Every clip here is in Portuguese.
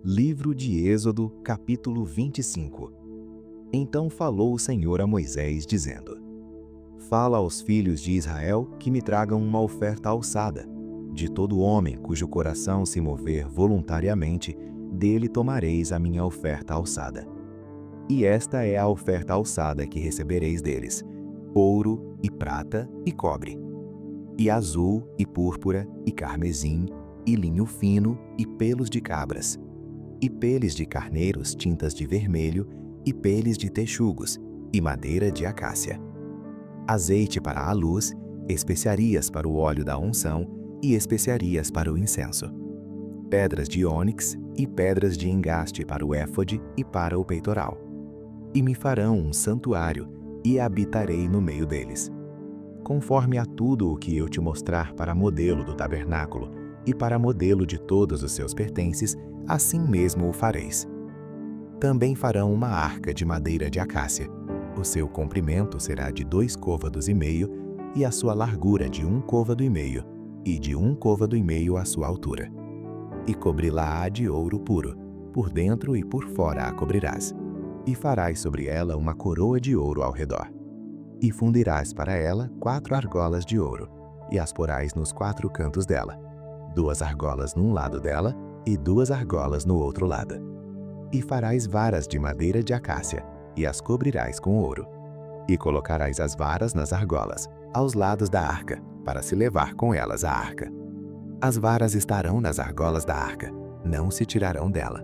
Livro de Êxodo, capítulo 25. Então falou o Senhor a Moisés, dizendo: Fala aos filhos de Israel que me tragam uma oferta alçada. De todo homem cujo coração se mover voluntariamente, dele tomareis a minha oferta alçada. E esta é a oferta alçada que recebereis deles: ouro, e prata, e cobre, e azul, e púrpura, e carmesim, e linho fino, e pelos de cabras, e peles de carneiros tintas de vermelho, e peles de texugos, e madeira de acácia. Azeite para a luz, especiarias para o óleo da unção, e especiarias para o incenso. Pedras de ônix, e pedras de engaste para o éfode e para o peitoral. E me farão um santuário, e habitarei no meio deles. Conforme a tudo o que eu te mostrar para modelo do tabernáculo, e para modelo de todos os seus pertences, assim mesmo o fareis. Também farão uma arca de madeira de acácia. O seu comprimento será de 2 côvados e meio, e a sua largura de 1 côvado e meio, e de 1 côvado e meio a sua altura. E cobri-la-á de ouro puro, por dentro e por fora a cobrirás. E farás sobre ela uma coroa de ouro ao redor. E fundirás para ela 4 argolas de ouro, e as porás nos 4 cantos dela, 2 argolas num lado dela, e 2 argolas no outro lado. E farás varas de madeira de acácia, e as cobrirás com ouro. E colocarás as varas nas argolas, aos lados da arca, para se levar com elas a arca. As varas estarão nas argolas da arca, não se tirarão dela.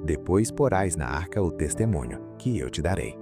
Depois porás na arca o testemunho, que eu te darei.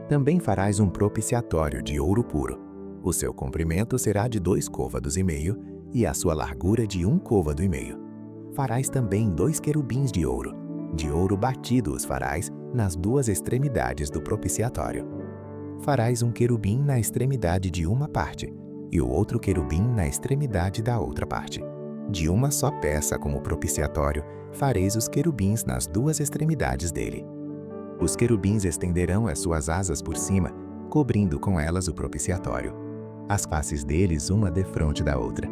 Também farás um propiciatório de ouro puro. O seu comprimento será de 2 côvados e meio, e a sua largura de 1 côvado e meio. Farás também 2 querubins de ouro batido os farás nas 2 extremidades do propiciatório. Farás um querubim na extremidade de uma parte, e o outro querubim na extremidade da outra parte. De uma só peça como propiciatório, fareis os querubins nas 2 extremidades dele. Os querubins estenderão as suas asas por cima, cobrindo com elas o propiciatório. As faces deles uma defronte da outra.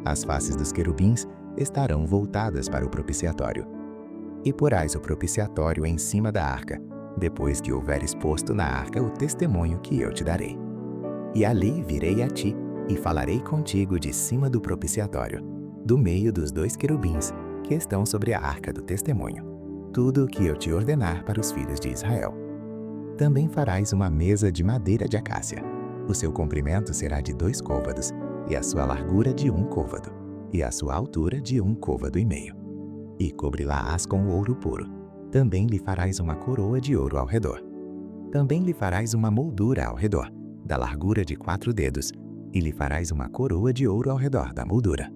As faces dos querubins estarão voltadas para o propiciatório. E porás o propiciatório em cima da arca, depois que houveres posto na arca o testemunho que eu te darei. E ali virei a ti, e falarei contigo de cima do propiciatório, do meio dos 2 querubins, que estão sobre a arca do testemunho, tudo o que eu te ordenar para os filhos de Israel. Também farás uma mesa de madeira de acácia. O seu comprimento será de 2 côvados, e a sua largura de 1 côvado, e a sua altura de 1 côvado e meio. E cobri-la-ás com ouro puro. Também lhe farás uma coroa de ouro ao redor. Também lhe farás uma moldura ao redor, da largura de 4 dedos, e lhe farás uma coroa de ouro ao redor da moldura.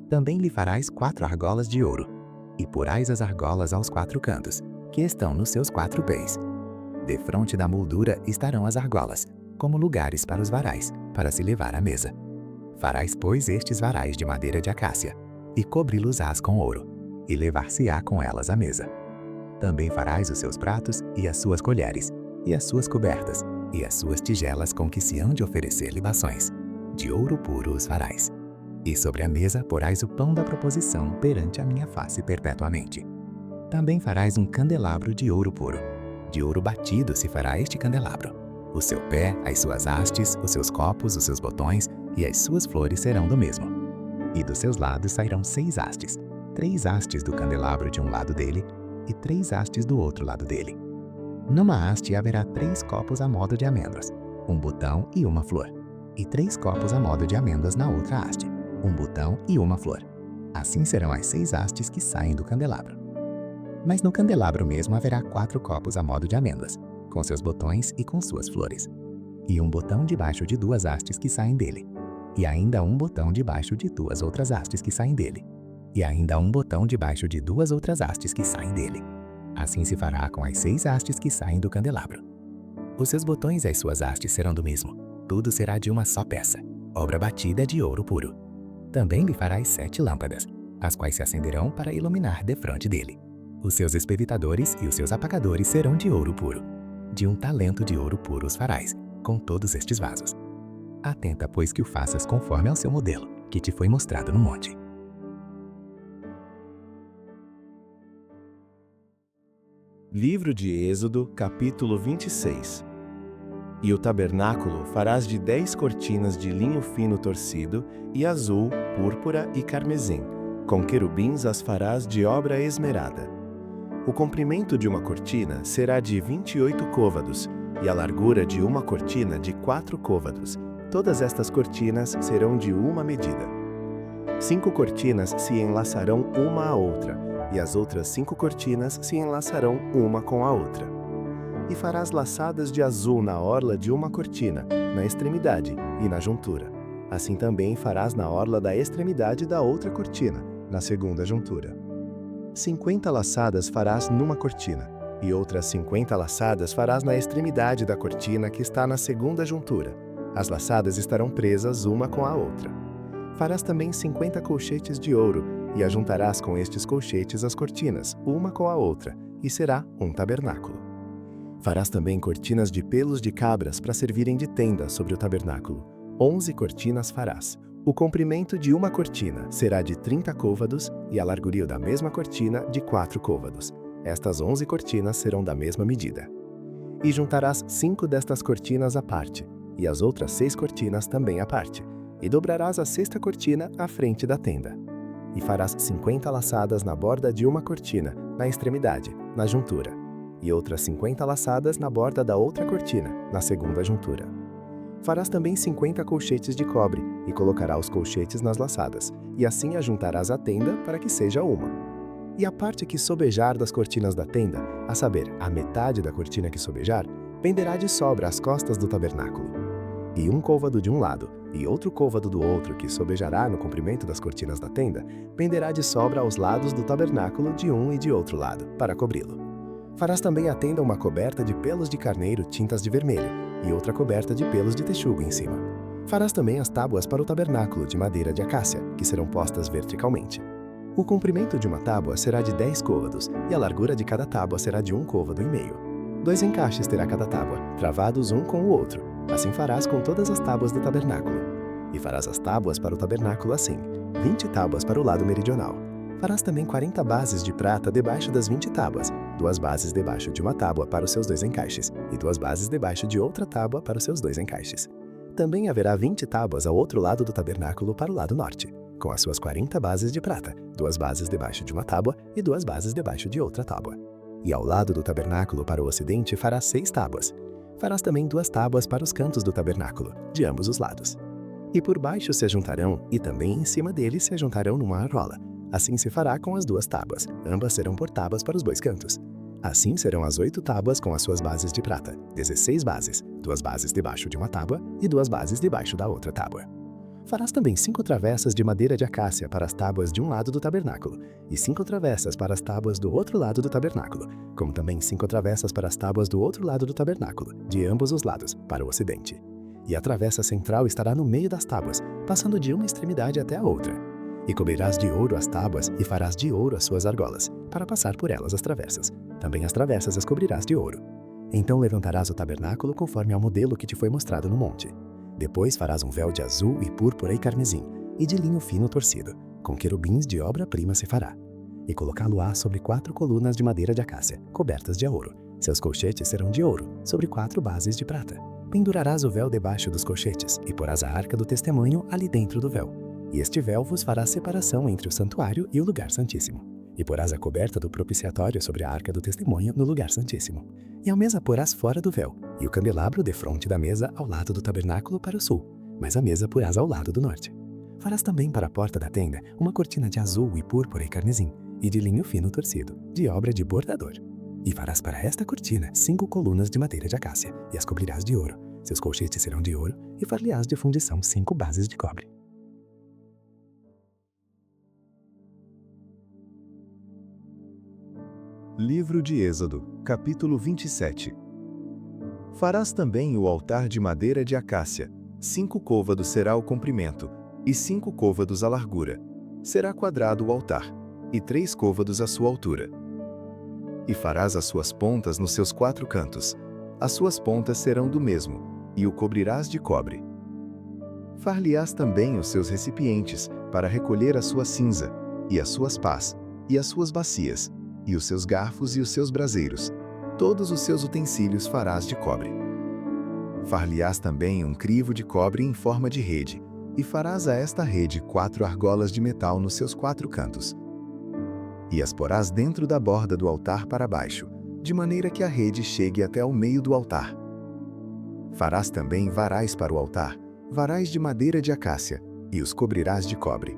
Também lhe farás 4 argolas de ouro, e porás as argolas aos 4 cantos, que estão nos seus 4 pés. Defronte da moldura estarão as argolas, como lugares para os varais, para se levar à mesa. Farás, pois, estes varais de madeira de acácia, e cobri-los-ás com ouro, e levar-se-á com elas à mesa. Também farás os seus pratos, e as suas colheres, e as suas cobertas, e as suas tigelas com que se hão de oferecer libações. De ouro puro os farás. E sobre a mesa porás o pão da proposição perante a minha face perpetuamente. Também farás um candelabro de ouro puro. De ouro batido se fará este candelabro. O seu pé, as suas hastes, os seus copos, os seus botões e as suas flores serão do mesmo. E dos seus lados sairão 6 hastes, 3 hastes do candelabro de um lado dele e 3 hastes do outro lado dele. Numa haste haverá 3 copos a modo de amêndoas, um botão e uma flor, e 3 copos a modo de amêndoas na outra haste, um botão e uma flor. Assim serão as 6 hastes que saem do candelabro. Mas no candelabro mesmo haverá 4 copos a modo de amêndoas, com seus botões e com suas flores, e um botão debaixo de 2 hastes que saem dele, e ainda um botão debaixo de 2 outras hastes que saem dele, e ainda um botão debaixo de 2 outras hastes que saem dele. Assim se fará com as 6 hastes que saem do candelabro. Os seus botões e as suas hastes serão do mesmo, tudo será de uma só peça, obra batida de ouro puro. Também lhe farás 7 lâmpadas, as quais se acenderão para iluminar defronte dele. Os seus espevitadores e os seus apagadores serão de ouro puro. De 1 talento de ouro puro os farás, com todos estes vasos. Atenta, pois, que o faças conforme ao seu modelo, que te foi mostrado no monte. Livro de Êxodo, capítulo 26. E o tabernáculo farás de 10 cortinas de linho fino torcido, e azul, púrpura e carmesim. Com querubins as farás de obra esmerada. O comprimento de uma cortina será de 28 côvados, e a largura de uma cortina de 4 côvados. Todas estas cortinas serão de uma medida. 5 cortinas se enlaçarão uma à outra, e as outras 5 cortinas se enlaçarão uma com a outra. E farás laçadas de azul na orla de uma cortina, na extremidade e na juntura. Assim também farás na orla da extremidade da outra cortina, na segunda juntura. 50 laçadas farás numa cortina, e outras 50 laçadas farás na extremidade da cortina que está na segunda juntura. As laçadas estarão presas uma com a outra. Farás também 50 colchetes de ouro, e ajuntarás com estes colchetes as cortinas, uma com a outra, e será um tabernáculo. Farás também cortinas de pelos de cabras para servirem de tenda sobre o tabernáculo. 11 cortinas farás. O comprimento de uma cortina será de 30 côvados e a largura da mesma cortina de 4 côvados. Estas 11 cortinas serão da mesma medida. E juntarás 5 destas cortinas à parte, e as outras 6 cortinas também à parte, e dobrarás a 6ª cortina à frente da tenda. E farás 50 laçadas na borda de uma cortina, na extremidade, na juntura, e outras 50 laçadas na borda da outra cortina, na segunda juntura. Farás também 50 colchetes de cobre, e colocarás os colchetes nas laçadas, e assim ajuntarás a tenda para que seja uma. E a parte que sobejar das cortinas da tenda, a saber, a metade da cortina que sobejar, penderá de sobra às costas do tabernáculo. E um côvado de um lado, e outro côvado do outro que sobejará no comprimento das cortinas da tenda, penderá de sobra aos lados do tabernáculo de um e de outro lado, para cobri-lo. Farás também à tenda uma coberta de pelos de carneiro tintas de vermelho, e outra coberta de pelos de texugo em cima. Farás também as tábuas para o tabernáculo de madeira de acácia, que serão postas verticalmente. O comprimento de uma tábua será de 10 côvados, e a largura de cada tábua será de 1 côvado e meio. 2 encaixes terá cada tábua, travados um com o outro. Assim farás com todas as tábuas do tabernáculo. E farás as tábuas para o tabernáculo assim, 20 tábuas para o lado meridional. Farás também 40 bases de prata debaixo das 20 tábuas, 2 bases debaixo de uma tábua para os seus 2 encaixes, e 2 bases debaixo de outra tábua para os seus 2 encaixes. Também haverá 20 tábuas ao outro lado do tabernáculo para o lado norte, com as suas 40 bases de prata, 2 bases debaixo de uma tábua e 2 bases debaixo de outra tábua. E ao lado do tabernáculo para o ocidente farás 6 tábuas. Farás também 2 tábuas para os cantos do tabernáculo, de ambos os lados. E por baixo se ajuntarão, e também em cima deles se ajuntarão numa argola. Assim se fará com as 2 tábuas, ambas serão por tábuas para os 2 cantos. Assim serão as 8 tábuas com as suas bases de prata, 16 bases, 2 bases debaixo de uma tábua e 2 bases debaixo da outra tábua. Farás também 5 travessas de madeira de acácia para as tábuas de um lado do tabernáculo, e 5 travessas para as tábuas do outro lado do tabernáculo, como também 5 travessas para as tábuas do outro lado do tabernáculo, de ambos os lados, para o ocidente. E a travessa central estará no meio das tábuas, passando de uma extremidade até a outra. E cobrirás de ouro as tábuas e farás de ouro as suas argolas, para passar por elas as travessas. Também as travessas as cobrirás de ouro. Então levantarás o tabernáculo conforme ao modelo que te foi mostrado no monte. Depois farás um véu de azul e púrpura e carmesim, e de linho fino torcido, com querubins de obra-prima se fará. E colocá-lo-á sobre 4 colunas de madeira de acácia, cobertas de ouro. Seus colchetes serão de ouro, sobre 4 bases de prata. Pendurarás o véu debaixo dos colchetes, e porás a arca do testemunho ali dentro do véu. E este véu vos fará separação entre o santuário e o lugar santíssimo. E porás a coberta do propiciatório sobre a arca do testemunho no lugar santíssimo. E a mesa porás fora do véu, e o candelabro defronte da mesa ao lado do tabernáculo para o sul, mas a mesa porás ao lado do norte. Farás também para a porta da tenda uma cortina de azul e púrpura e carmesim, e de linho fino torcido, de obra de bordador. E farás para esta cortina 5 colunas de madeira de acácia, e as cobrirás de ouro. Seus colchetes serão de ouro, e far-lhe-ás de fundição 5 bases de cobre. Livro de Êxodo, capítulo 27. Farás também o altar de madeira de acácia. 5 côvados será o comprimento, e 5 côvados a largura. Será quadrado o altar, e 3 côvados a sua altura. E farás as suas pontas nos seus 4 cantos. As suas pontas serão do mesmo, e o cobrirás de cobre. Far-lhe-ás também os seus recipientes, para recolher a sua cinza, e as suas pás, e as suas bacias, e os seus garfos e os seus braseiros, Todos os seus utensílios farás de cobre. Far-lhe-ás também um crivo de cobre em forma de rede, e farás a esta rede 4 argolas de metal nos seus 4 cantos. E as porás dentro da borda do altar para baixo, de maneira que a rede chegue até ao meio do altar. Farás também varais para o altar, varais de madeira de acácia, e os cobrirás de cobre.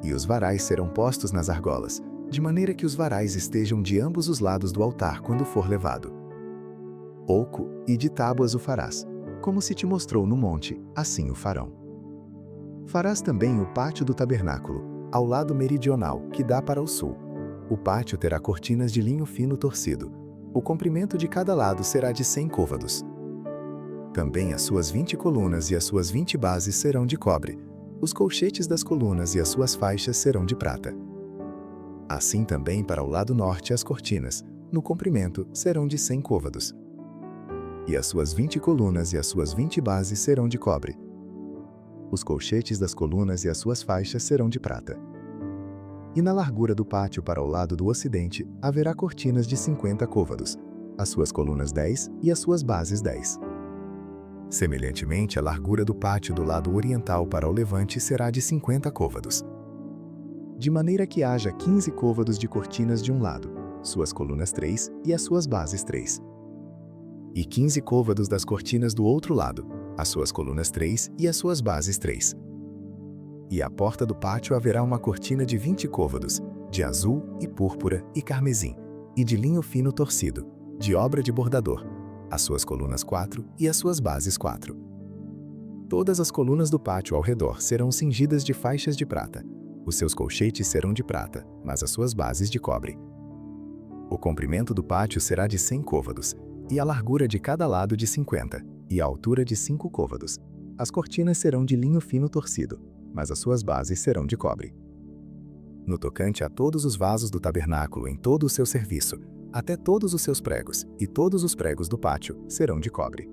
E os varais serão postos nas argolas, de maneira que os varais estejam de ambos os lados do altar quando for levado. Oco e de tábuas o farás, como se te mostrou no monte, assim o farão. Farás também o pátio do tabernáculo, ao lado meridional, que dá para o sul. O pátio terá cortinas de linho fino torcido. O comprimento de cada lado será de 100 côvados. Também as suas 20 colunas e as suas 20 bases serão de cobre. Os colchetes das colunas e as suas faixas serão de prata. Assim também para o lado norte as cortinas, no comprimento, serão de 100 côvados. E as suas 20 colunas e as suas 20 bases serão de cobre. Os colchetes das colunas e as suas faixas serão de prata. E na largura do pátio para o lado do ocidente haverá cortinas de 50 côvados, as suas colunas 10 e as suas bases 10. Semelhantemente, a largura do pátio do lado oriental para o levante será de 50 côvados. De maneira que haja 15 côvados de cortinas de um lado, suas colunas 3 e as suas bases 3. E 15 côvados das cortinas do outro lado, as suas colunas 3 e as suas bases 3. E à porta do pátio haverá uma cortina de 20 côvados, de azul e púrpura e carmesim, e de linho fino torcido, de obra de bordador, as suas colunas 4 e as suas bases 4. Todas as colunas do pátio ao redor serão cingidas de faixas de prata. Os seus colchetes serão de prata, mas as suas bases de cobre. O comprimento do pátio será de 100 côvados, e a largura de cada lado de 50, e a altura de 5 côvados. As cortinas serão de linho fino torcido, mas as suas bases serão de cobre. No tocante a todos os vasos do tabernáculo em todo o seu serviço, até todos os seus pregos e todos os pregos do pátio serão de cobre.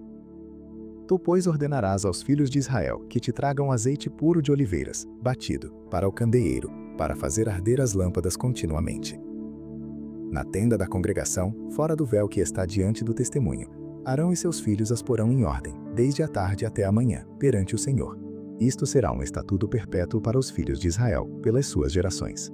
Tu, pois, ordenarás aos filhos de Israel que te tragam azeite puro de oliveiras, batido, para o candeeiro, para fazer arder as lâmpadas continuamente. Na tenda da congregação, fora do véu que está diante do testemunho, Arão e seus filhos as porão em ordem, desde a tarde até a manhã, perante o Senhor. Isto será um estatuto perpétuo para os filhos de Israel, pelas suas gerações.